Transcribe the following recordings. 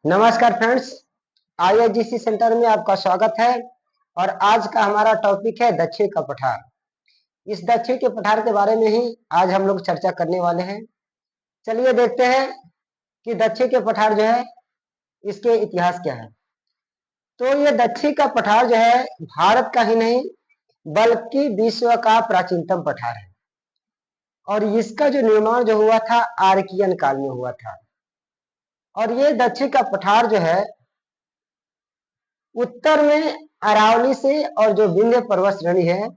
नमस्कार friends, आईआईजीसी centre में आपका स्वागत है। और आज का हमारा टॉपिक है दक्षिण का पठार। इस दक्षिण के पठार के बारे में ही आज हम लोग चर्चा करने वाले हैं। चलिए देखते हैं कि दक्षिण के पठार जो है इसके इतिहास क्या है। तो ये दक्षिण का पठार जो है भारत का ही नहीं बल्कि विश्व का प्राचीनतम पठार है। और इसका जो निर्माण जो हुआ था आर्कियन काल में हुआ था। और ये दक्षिण का पठार जो है उत्तर में अरावली से और जो विंध्य पर्वत श्रेणी है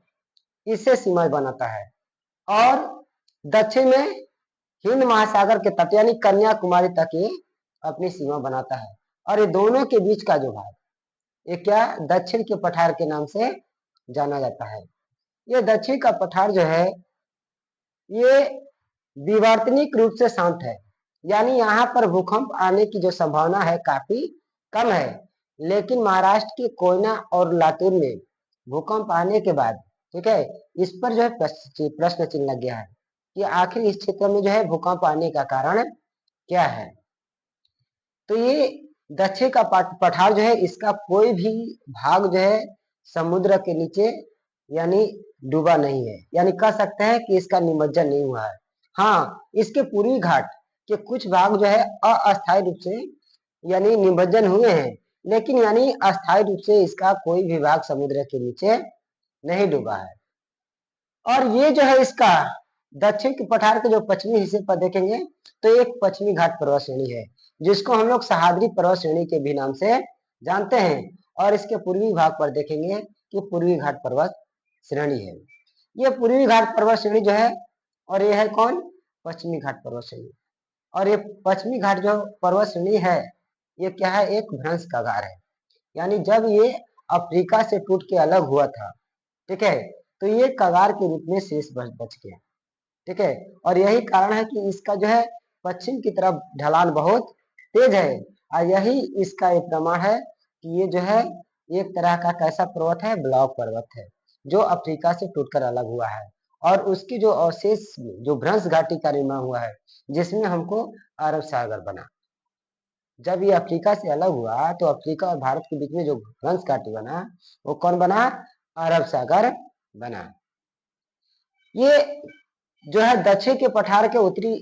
इससे सीमा बनाता है, और दक्षिण में हिंद महासागर के तट यानी कन्याकुमारी तक ये अपनी सीमा बनाता है। और ये दोनों के बीच का जो भाग ये क्या दक्षिण के पठार के नाम से जाना जाता है। ये दक्षिण का पठार जो है ये विवर्तनिक रूप से शांत है, यानी यहाँ पर भूकंप आने की जो संभावना है काफी कम है। लेकिन महाराष्ट्र के कोयना और लातूर में भूकंप आने के बाद ठीक है इस पर जो है प्रश्न चिन्ह लग गया है कि आखिर इस क्षेत्र में जो है भूकंप आने का कारण क्या है। तो ये दक्षिण का पठार जो है इसका कोई भी भाग जो है समुद्र के नीचे यानी डूबा नहीं है, यानी कह सकते हैं कि इसका निमज्जन नहीं हुआ है। हाँ, इसके पूर्वी घाट के कुछ भाग जो है अस्थायी रूप से यानी निमज्जन हुए हैं, लेकिन यानी अस्थायी रूप से इसका कोई भी भाग समुद्र के नीचे नहीं डूबा है। और ये जो है इसका दक्षिण के पठार के जो पश्चिमी हिस्से पर देखेंगे तो एक पश्चिमी घाट पर्वत श्रेणी है जिसको हम लोग सह्याद्री पर्वत श्रेणी के भी नाम से जानते हैं। और इसके पूर्वी भाग पर देखेंगे कि पूर्वी घाट पर्वत श्रेणी है। ये पूर्वी घाट पर्वत श्रेणी जो है और ये है कौन पश्चिमी घाट पर्वत श्रेणी। और ये पश्चिमी घाट जो पर्वत श्रेणी है ये क्या है एक भ्रंश कगार है, यानी जब ये अफ्रीका से टूट के अलग हुआ था ठीक है तो ये कगार के रूप में शेष बच गया ठीक है। और यही कारण है कि इसका जो है पश्चिम की तरफ ढलान बहुत तेज है। और यही इसका एक प्रमाण है कि ये जो है एक तरह का कैसा पर्वत है ब्लॉक पर्वत है जो अफ्रीका से टूटकर अलग हुआ है। और उसकी जो अवशेष जो भ्रंश घाटी का निर्माण हुआ है जिसमें हमको अरब सागर बना। जब ये अफ्रीका से अलग हुआ तो अफ्रीका और भारत के बीच में जो भ्रंश घाटी बना वो कौन बना अरब सागर बना। ये जो है दक्षिण के पठार के उत्तरी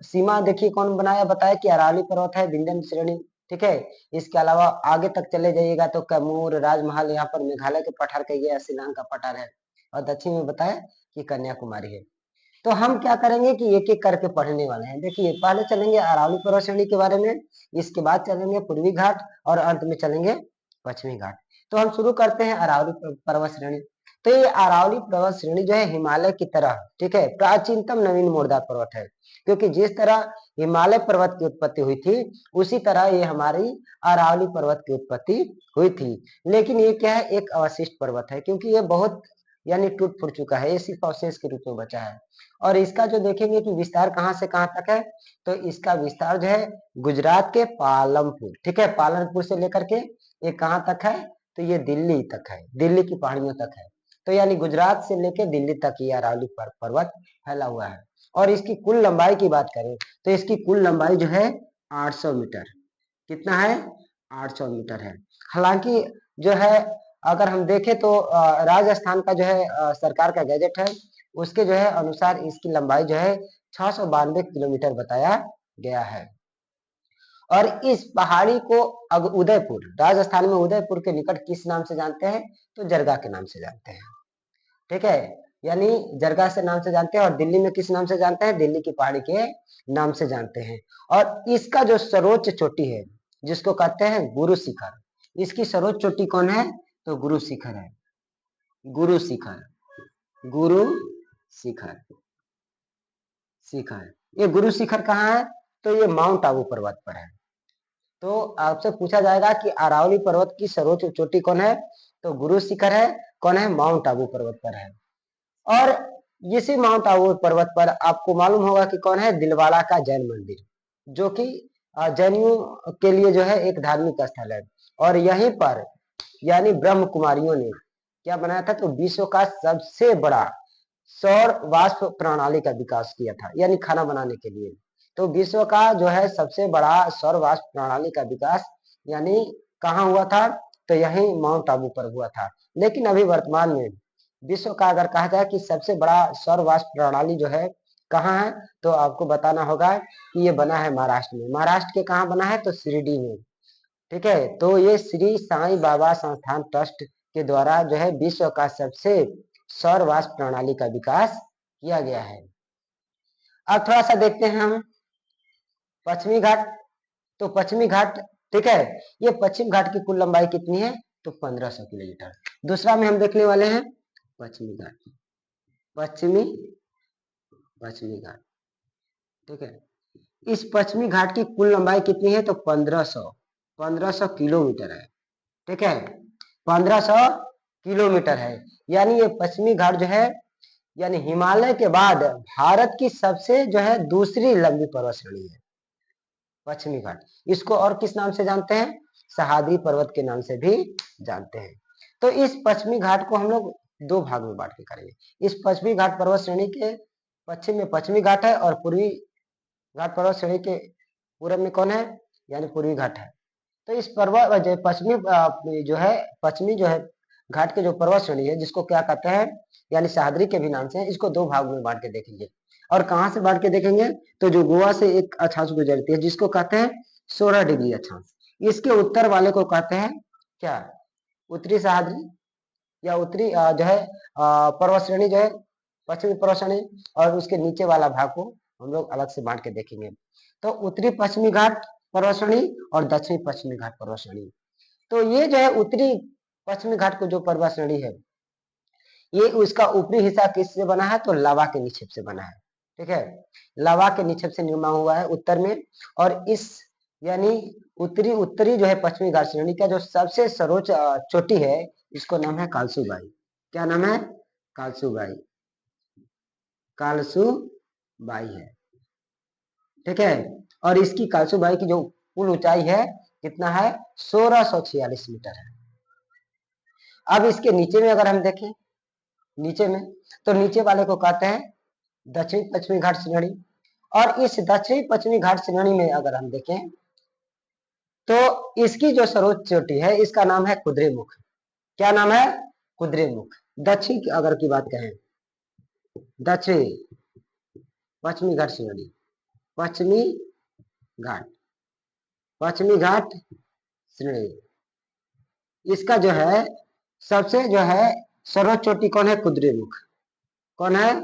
सीमा देखिए कौन बनाया बताया कि अरावली पर्वत है विंध्य श्रेणी ठीक है। इसके अलावा आगे तक चले जाइएगा तो कैमूर राजमहल यहाँ पर मेघालय के पठार का ये शिलांग का पठार है। और दक्षिण में बताया कि कन्याकुमारी है। तो हम क्या करेंगे कि एक एक करके पढ़ने वाले हैं। देखिए पहले चलेंगे अरावली पर्वत श्रेणी के बारे में, इसके बाद चलेंगे पूर्वी घाट और अंत में चलेंगे पश्चिमी घाट। तो हम शुरू करते हैं अरावली पर्वत श्रेणी। तो ये अरावली पर्वत श्रेणी जो है हिमालय की तरह ठीक है प्राचीनतम नवीन मुर्दा पर्वत है, क्योंकि जिस तरह हिमालय पर्वत की उत्पत्ति हुई थी उसी तरह ये हमारी अरावली पर्वत की उत्पत्ति हुई थी। लेकिन ये क्या है एक अवशिष्ट पर्वत है, क्योंकि ये बहुत यानी टूट फूट चुका है, ये सिर्फ अवशेष के रूप में बचा है। और इसका जो देखेंगे कि विस्तार कहाँ से कहाँ तक है तो इसका विस्तार जो है गुजरात के पालमपुर ठीक है पालनपुर से लेकर के ये कहाँ तक है तो ये दिल्ली तक है, दिल्ली की पहाड़ियों तक है। तो यानी गुजरात से लेकर दिल्ली तक ये अरावली पर्वत फैला हुआ है। और इसकी कुल लंबाई की बात करें तो इसकी कुल लंबाई जो है 800 मीटर। कितना है 800 मीटर है। हालांकि जो है अगर हम देखें तो राजस्थान का जो है सरकार का गैजेट है उसके जो है अनुसार इसकी लंबाई जो है 692 किलोमीटर बताया गया है। और इस पहाड़ी को उदयपुर राजस्थान में उदयपुर के निकट किस नाम से जानते हैं तो जरगा के नाम से जानते हैं ठीक है, यानी जरगा से नाम से जानते हैं। और दिल्ली में किस नाम से जानते हैं दिल्ली की पहाड़ी के नाम से जानते हैं। और इसका जो सर्वोच्च चोटी है जिसको कहते हैं गुरु शिखर, इसकी सर्वोच्च चोटी कौन है तो गुरु शिखर है। गुरु शिखर गुरु शिखर शिखर ये गुरु शिखर कहाँ है तो ये माउंट आबू पर्वत पर है। तो आपसे पूछा जाएगा कि अरावली पर्वत की सर्वोच्च चोटी कौन है तो गुरु शिखर है। कौन है माउंट आबू पर्वत पर है। और इसी माउंट आबू पर्वत पर आपको मालूम होगा कि कौन है दिलवाड़ा का जैन मंदिर, जो कि जैनियों के लिए जो है एक धार्मिक स्थल है। और यहीं पर यानी ब्रह्म कुमारियों ने क्या बनाया था तो विश्व का सबसे बड़ा सौर वाष्प प्रणाली का विकास किया था, यानी खाना बनाने के लिए। तो विश्व का जो है सबसे बड़ा सौर वाष्प प्रणाली का विकास यानी कहाँ हुआ था, तो यही माउंट आबू पर हुआ था। लेकिन अभी वर्तमान में विश्व का अगर कहा जाए कि सबसे बड़ा सौर वाष्प प्रणाली जो है कहाँ है, तो आपको बताना होगा कि ये बना है महाराष्ट्र में। महाराष्ट्र के कहाँ बना है, तो शिरडी में। ठीक है, तो ये श्री साईं बाबा संस्थान ट्रस्ट के द्वारा जो है विश्व का सबसे सौर वाष्प प्रणाली का विकास किया गया है। अब थोड़ा सा देखते हैं हम पश्चिमी घाट। तो पश्चिमी घाट, ठीक है, ये पश्चिम घाट की कुल लंबाई कितनी है, तो 1500 किलोमीटर। दूसरा में हम देखने वाले हैं पश्चिमी घाट, पश्चिमी पश्चिमी घाट। ठीक है, इस पश्चिमी घाट की कुल लंबाई कितनी है, तो 1500 किलोमीटर है। ठीक है, 1500 किलोमीटर है। यानी ये पश्चिमी घाट जो है यानी हिमालय के बाद भारत की सबसे जो है दूसरी लंबी पर्वत श्रेणी है पश्चिमी घाट। इसको और किस नाम से जानते हैं, सह्याद्री पर्वत के नाम से भी जानते हैं। तो इस पश्चिमी घाट को हम लोग दो भाग में बांट के करेंगे। इस पश्चिमी घाट पर्वत श्रेणी के पश्चिम में पश्चिमी घाट है और पूर्वी घाट पर्वत श्रेणी के पूरब में कौन है, यानी पूर्वी घाट है। तो इस पर्वत जो पश्चिमी जो है घाट के जो पर्वत श्रेणी है, जिसको क्या कहते हैं, यानी सह्याद्री के भी नाम से, इसको दो भाग में बांट के देखेंगे। और कहां से बांट के देखेंगे, तो जो गोवा से एक अक्षांश गुजरती है जिसको कहते हैं 16 डिग्री अक्षांश, इसके उत्तर वाले को कहते हैं क्या, उत्तरी सह्याद्री या उत्तरी जो है पर्वत श्रेणी जो है पश्चिमी पर्वत श्रेणी। और उसके नीचे वाला भाग को हम लोग अलग से बांट के देखेंगे। तो उत्तरी पश्चिमी घाट पर्वत श्रेणी और दक्षिणी पश्चिमी घाट पर्वत श्रेणी। तो ये जो है उत्तरी पश्चिमी घाट को जो पर्वत श्रेणी है, ये उसका ऊपरी हिस्सा किससे बना है, तो लावा के निक्षेप से बना है। ठीक है, लावा के निक्षेप से निर्माण हुआ है उत्तर में। और इस यानी उत्तरी जो है पश्चिमी घाट श्रेणी का जो सबसे सर्वोच्च चोटी है, इसको नाम है कालसूबाई। क्या नाम है, कालसूबाई, कालसूबाई है। ठीक है, और इसकी कालसूबाई की जो कुल ऊंचाई है कितना है, 1646 मीटर है। अब इसके नीचे में अगर हम देखें, नीचे में, तो नीचे वाले को कहते हैं दक्षिणी पश्चिमी घाट श्रेणी। और इस दक्षिणी पश्चिमी घाट श्रेणी में अगर हम देखें, तो इसकी जो सर्वोच्च चोटी है इसका नाम है कुद्रेमुख। क्या नाम है, कुद्रेमुख। दक्षिण की अगर की बात कहें, दक्षिणी पश्चिमी घाट श्रेणी, पश्चिमी घाट, पश्चिमी घाट श्रेणी, इसका जो है सबसे जो है सर्वोच्च चोटी कौन है, कुद्रेमुख। कौन है,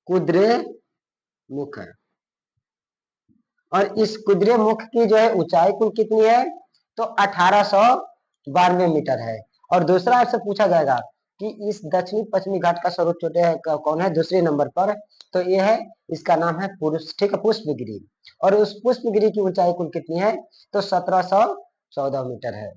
कुद्रेमुख है। और इस कुद्रेमुख की जो है ऊंचाई कुल कितनी है, तो 1892 मीटर है। और दूसरा आपसे पूछा जाएगा कि इस दक्षिणी पश्चिमी घाट का सर्वोच्च चोटी कौन है दूसरे नंबर पर, तो ये है, इसका नाम है ठीक है, पुष्पगिरी। और उस पुष्पगिरी की ऊंचाई कुल कितनी है, तो 1714 मीटर है।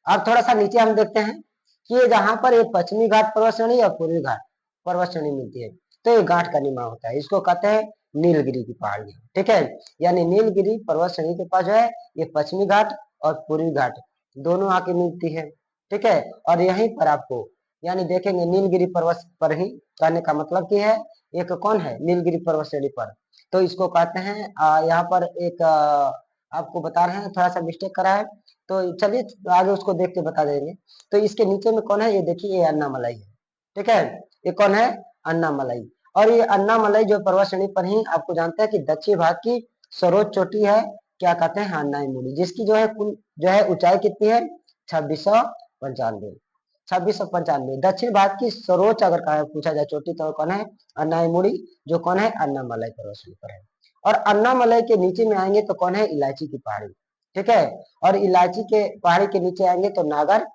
अब थोड़ा सा नीचे हम देखते हैं कि ये जहां पर ये पश्चिमी घाट पर्वत श्रेणी और पूर्वी घाट पर्वत श्रेणी मिलती है, तो ये घाट का निर्माण होता है। इसको कहते हैं नीलगिरी की पहाड़ियां। ठीक है, यानी नीलगिरी पर्वत श्रेणी के पास जो है ये पश्चिमी घाट और पूर्वी घाट दोनों आके मिलती है। ठीक है, और यहीं पर आपको यानी देखेंगे नीलगिरी पर्वत पर ही, कहने का मतलब की है एक कौन है, नीलगिरी पर्वत श्रेणी पर। तो इसको कहते हैं यहाँ पर एक आपको बता रहे हैं, थोड़ा सा मिस्टेक करा है, तो चलिए आगे उसको देख के बता देंगे। तो इसके नीचे में कौन है, ये देखिए, ये अन्नामलाई है। ठीक है, ये कौन है, अन्नामलाई। और ये अन्नामलाई जो पर्वत श्रेणी पर ही आपको जानते हैं कि दक्षिण भारत की सर्वोच्च चोटी है, क्या कहते हैं, अन्नाईमुड़ी, जिसकी जो है कुल जो है ऊंचाई कितनी है, 2695। 2695 दक्षिण भारत की सर्वोच्च अगर पूछा जाए चोटी, तो कौन है, अन्नाईमुड़ी, जो कौन है, अन्नामलाई पर्वत श्रेणी पर है। और अन्नामलाई के नीचे में आएंगे तो कौन है, इलायची की पहाड़ी। ठीक है, और इलायची के पहाड़ी के नीचे आएंगे तो नागर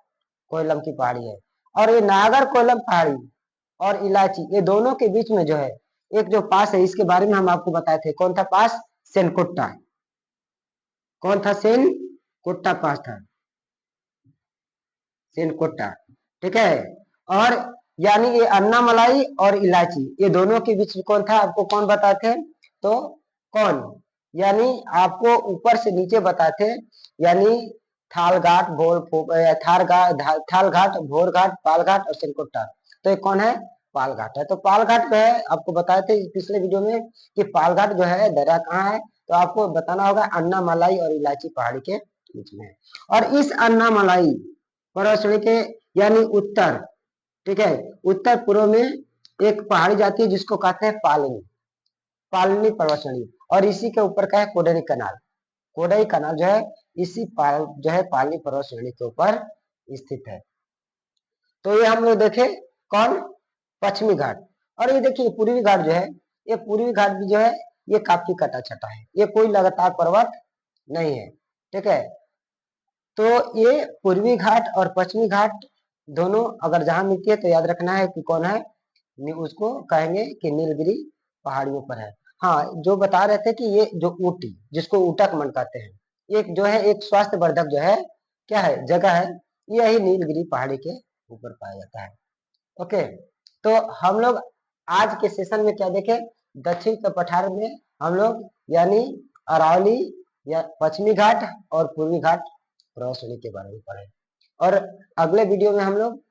कोयलम की पहाड़ी है। और ये नागर कोयलम पहाड़ी और इलायची, ये दोनों के बीच में जो है एक जो पास है, इसके बारे में हम आपको बताए थे, कौन था पास, सेनकोट्टा। कौन था, सेनकोट्टा पास था, सेनकोट्टा। ठीक है, और यानी ये अन्नामलाई और इलायची, ये दोनों के बीच में कौन था, आपको कौन बताए थे, तो कौन, यानी आपको ऊपर से नीचे बताए थे, यानी थालघाट, थालघाट, भोरघाट, पालघाट और सेनकोट्टा। तो ये कौन है, पालघाट है। तो पालघाट जो है आपको बताए थे पिछले वीडियो में कि पालघाट जो है दरिया कहाँ है, तो आपको बताना होगा अन्नामलाई और इलायची पहाड़ी के बीच में है। और इस अन्नामलाई पर्वत श्रेणी के यानी उत्तर, ठीक है, उत्तर पूर्व में एक पहाड़ी जाती है जिसको कहते हैं पालनी, पालनी पर्वत श्रेणी, और इसी के ऊपर का है कोडरी कनाल। कोडई कनाल जो है इसी जो है पालनी पर्वत श्रेणी के ऊपर स्थित है। तो ये हम लोग देखे कौन, पश्चिमी घाट। और ये देखिए पूर्वी घाट जो है, ये पूर्वी घाट भी जो है ये काफी कटा छटा है, ये कोई लगातार पर्वत नहीं है, ठीक है। तो ये पूर्वी घाट और पश्चिमी घाट दोनों अगर जहां मिलती है तो याद रखना है कि कौन है, उसको कहेंगे कि नीलगिरी पहाड़ियों पर है। हाँ, जो बता रहे थे कि ये जो ऊटी, जिसको ऊटक मन कहते हैं, एक जो है एक स्वास्थ्य वर्धक जो है क्या है जगह है, यही नीलगिरी पहाड़ी के ऊपर पाया जाता है। ओके, तो हम लोग आज के सेशन में क्या देखे, दक्षिण के पठार में हम लोग यानी अरावली या पश्चिमी घाट और पूर्वी घाट पर्वत श्रेणी के बारे में पढ़े। और अगले वीडियो में हम लोग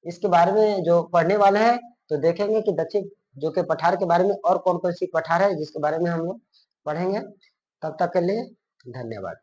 इसके बारे में जो पढ़ने वाले हैं तो देखेंगे कि दक्षिण जो के पठार के बारे में और कौन कौन सी पठार है जिसके बारे में हम लोग पढ़ेंगे। तब तक के लिए धन्यवाद।